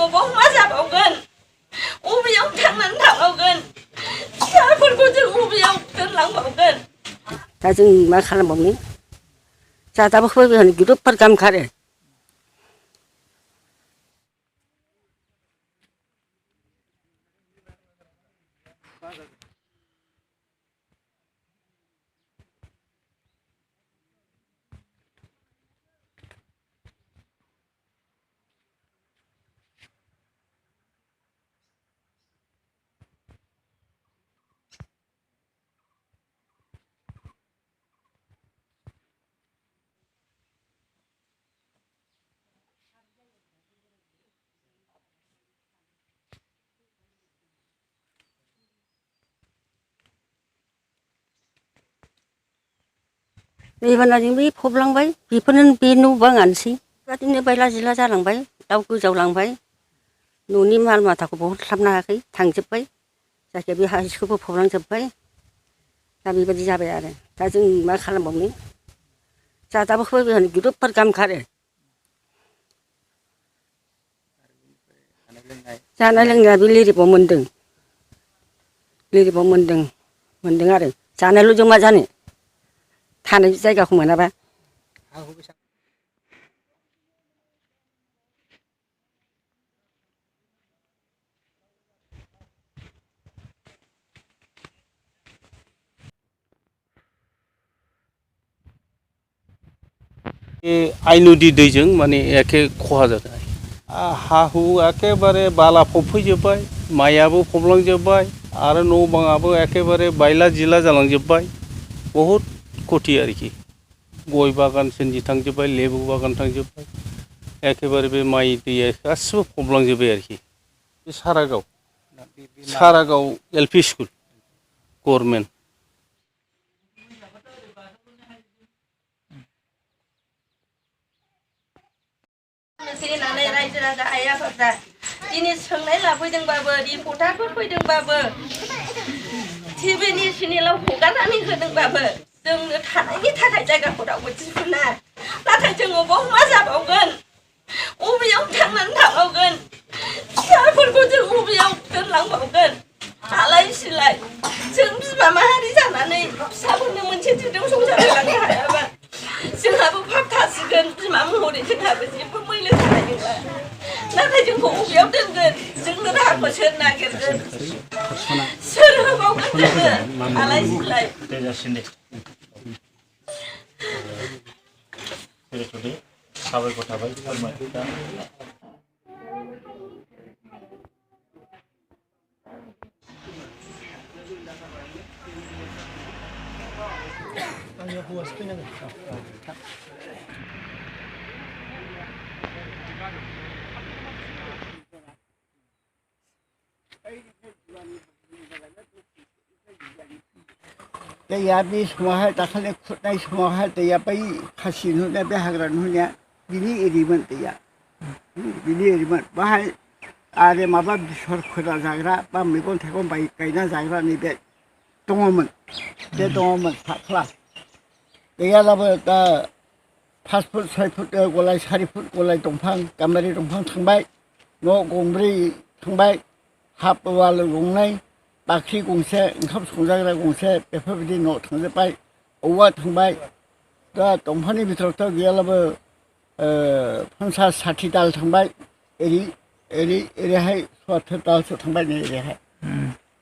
अबाव मा जाबावगोन अबेयाव थांनानै थाबावगोन फिसाफोरखौ जों अबेयाव दोनलांबावगोन दा जों मा खालामबावनो जा दाबो गिदिरफोर गाहाम खारो दैबानाजों बे फबलांबाय बेफोरनो बे न' बाङानोसै बेबादिनो बायला जिला जालांबाय दाउ गोजावलांबाय न'नि माल माथाखौ बहनस्लाबनो हायाखै थांजोब्बाय जायखिया बे हा इसेखौबो फबलांजोब्बाय दा बेबायदि जाबाय आरो दा जों मा खालामबावनो जा दाबो गिदिरफोर गाहाम खारो जानाय लोंनाया बे लिरिबाव मोनदों आरो जानायल' जों मा जानो थानाय जायगाखौ मोनाबा आइ नदि दैजों माने एखे खहा जादों हा हु एखेबारे बाला फबफैजोब्बाय माइयाबो फबलांजोब्बाय आरो न' बाङाबो एखेबारे बायला जिला जालांजोब्बाय बहुद खथि आरोखि गय बागान सोनदि थांजोब्बाय लेबु बागान थांजोब्बाय एखेबारे बे माइ दैया गासिबो फबलांजोब्बाय आरोखि बे सारागाव एल.पि. स्कुल गभर्नमेन्ट होननानै रायजो राजा आइ आफाफ्रा दिनै सोंनाय लाफैदोंबाबो रिपर्टारफोर फैदोंबाबो टिभिनि चेनेलाव हगारनानै होदोंबाबो जोंनो थानायनि थाखाय जायगाखौ रावबो दिहुना नाथाय जों अबाव मा जाबावगोन अबेयाव थांनानै थाबावगोन फिसाफोरखौ जों अबेयाव दोनलांबावगोन आलाय सिलाय जों बिमा माहारि जानानै फिसाफोरनो मोनसे दिदोम संसार होलांनो हायाबा जोंहाबो फाब थासिगोन बिमा महरै जोंहाबो जेबो मैलो थानाय नंला नाथाय जोंखौ बबेयाव दोनगोन जोंनो राहाखौ सोर नागिरगोन सोर होबावगोन जोंनो आलाय सिलाय साबायखर थाबाय दैया बे समावहाय दाखालि खुरनाय समावहाय दैया बै खासि नुहुरनाया बे हाग्रा नुहुरनाया बिनि एरिमोन दैया बिनि एरिमोन बाहाय आरो माबा बेसर फोना जाग्रा बा मैगं थाइगं गायना जाग्रा नैबे दङमोन बे दङमोन फाख्ला गैयाब्लाबो दा 5 फुट 6 फुट गलाय 4 फुट गलाय दंफां गाम्बारि दंफां थांबाय न' गंब्रै थांबाय हाफ वाल गंनै बाख्रि गंसे ओंखाम संजाग्रा गंसे बेफोरबायदि न' थांजोब्बाय औवा थांबाय दा दंफांनि बिथोरावथ' गैयाब्लाबो 50-60 दाल थांबाय ओरैहाय 70 दालसो थांबाय नै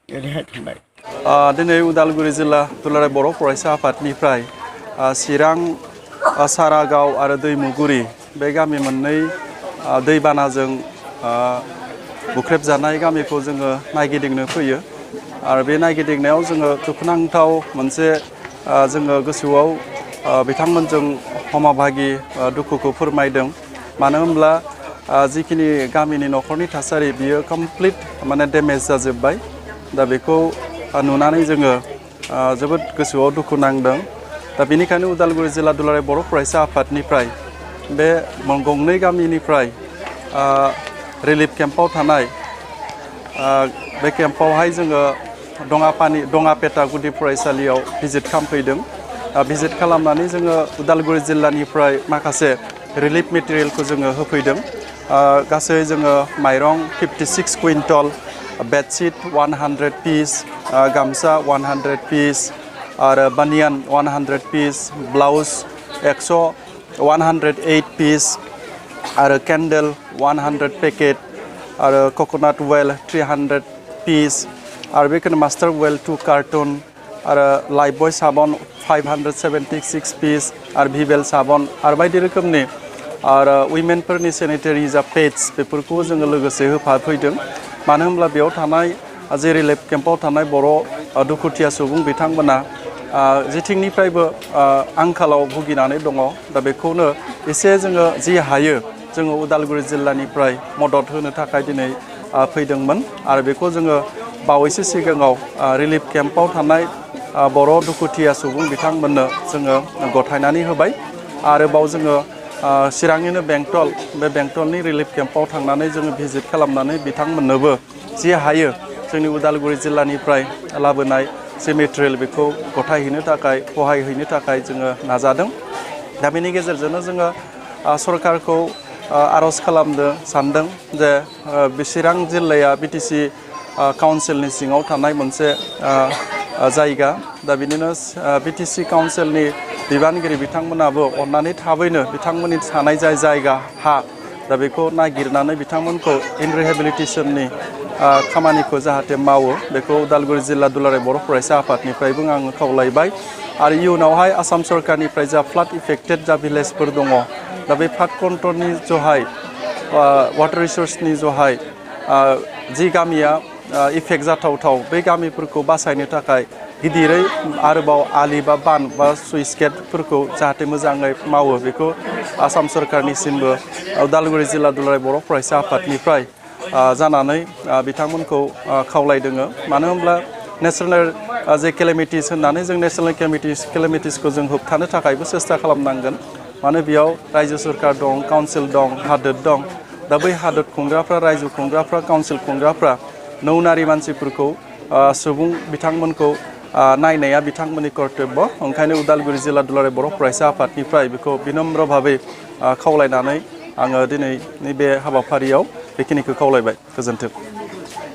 ओरैहाय थांबाय दिनै उदालगुरि जिल्ला दुलाराय बर' फरायसा आफादनिफ्राय चिरां सारागाव आरो दैमुगुरि बे गामि मोननै दैबानाजों बुख्रेबजानाय गामिखौ जोङो नायगिदिंनो फैयो आरो बे नायगिदिंनायाव जोङो दुखुनांथाव मोनसे जोङो गोसोआव बिथांमोनजों हमाभागि दुखुखौ फोरमायदों मानो होनब्ला जिखिनि गामिनि न'खरनि थासारि बियो कमप्लिट माने डेमेज जाजोब्बाय दा बेखौ नुनानै जोङो जोबोद गोसोआव दुखु नांदों दा बेनिखायनो उदालगुरि जिल्ला दुलाराय बर' फरायसा आफादनिफ्राय बे गंनै गामिनिफ्राय रिलिफ केम्पआव थानाय बे केम्पआवहाय जोङो दङापेटा गुदि फरायसालियाव भिजिट खालामफैदों भिजिट खालामनानै जोङो उदालगुरि जिल्लानिफ्राय माखासे रिलिफ मेटेरियेलखौ जोङो होफैदों गासै जोङो माइरं 56 कुइन्टल बेडशीट 100 पिस गामसा 100 पिस आरो बानियान 100 पिस ब्लाउस 108 पिस आरो कैंडल 100 पेकेट आरो कोकोनट वेल 300 पिस आरो बेखौनो मास्टार वेल 2 कार्टन आरो लाइफबॉय साबन 576 पिस आरो भिवेल साबन आरो बायदि रोखोमनि आरो उइमेनफोरनि सेनिटारि जा पेड्स बेफोरखौ जोङो लोगोसे होफाफैदों मानो होनब्ला बेयाव थानाय जे रिलिफ केम्पआव थानाय बर' दुखुथिया सुबुं बिथांमोना जेथिंनिफ्रायबो आंखालाव भुगिनानै दङ दा बेखौनो एसे जोङो जि हायो जोङो उदालगुरि जिल्लानिफ्राय मदद होनो थाखाय दिनै फैदोंमोन आरो बेखौ जोङो बावैसो सिगाङाव रिलिफ केम्पआव थानाय बर' दुखुथिया सुबुं बिथांमोननो जोङो गथायनानै होबाय आरोबाव जोङो चिरांनिनो बेंटल बे बेंटलनि रिलिफ केम्पआव थांनानै जोङो भिजिट खालामनानै बिथांमोननोबो जि हायो जोंनि उदालगुरि जिल्लानिफ्राय लाबोनाय जि मेटेरियेल बेखौ गथायहैनो थाखाय सहाय हैनो थाखाय जोङो नाजादों दा बेनि गेजेरजोंनो जोङो सरकारखौ आर'ज खालामनो सानदों जे चिरां जिल्लाया बिटिसि काउन्सिलनि सिङाव थानाय मोनसे जायगा दा बिदिनो बिटिसि काउन्सिलनि बिबानगिरि बिथांमोनाबो अन्नानै थाबैनो बिथांमोननि थानाय जायगा हा दा बेखौ नागिरनानै बिथांमोनखौ इन रिहेबिलिटेसननि खामानिखौ जाहाथे मावो बेखौ उदालगुरि जिल्ला दुलाराय बर' फरायसा आफादनिफ्रायबो आङो खावलायबाय आरो इयुनावहाय आसाम सरकारनिफ्राय जा फ्लाड इफेक्टेड जा भिलेजफोर दङ दा बे फ्लाड कन्ट्रलनि जहाय वाटार रिसोर्सनि जहाय जि गामिया इफेक्ट जाथावथाव बे गामिफोरखौ बासायनो थाखाय गिदिरै आरोबाव आलि बा बान बा सुइस गेटफोरखौ जाहाथे मोजाङै मावो बेखौ आसाम सरकारनिसिमबो उदालगुरि जिल्ला दुलाराय बर' फरायसा आफादनिफ्राय जानानै बिथांमोनखौ खावलायदों मानो होनब्ला नेशनेल जे केलेमिटिस होननानै जों नेशनेल केलेमिटिसखौ जों होबथानो थाखायबो सेस्था खालामनांगोन मानो बेयाव रायजो सरकार दं काउन्सिल दं हादोर दं दा बै हादोर खुंग्राफ्रा रायजो खुंग्राफ्रा काउन्सिल खुंग्राफ्रा नौनारि मानसिफोरखौ सुबुं बिथांमोनखौ नायनाया बिथांमोननि कर्तब्य ओंखायनो उदालगुरि जिल्ला दुलाराय बर' फरायसा आफादनिफ्राय बेखौ बिनम्र भाबै खावलायनानै आङो दिनैनि बे हाबाफारियाव बेखिनिखौ खावलायबाय गोजोन्थों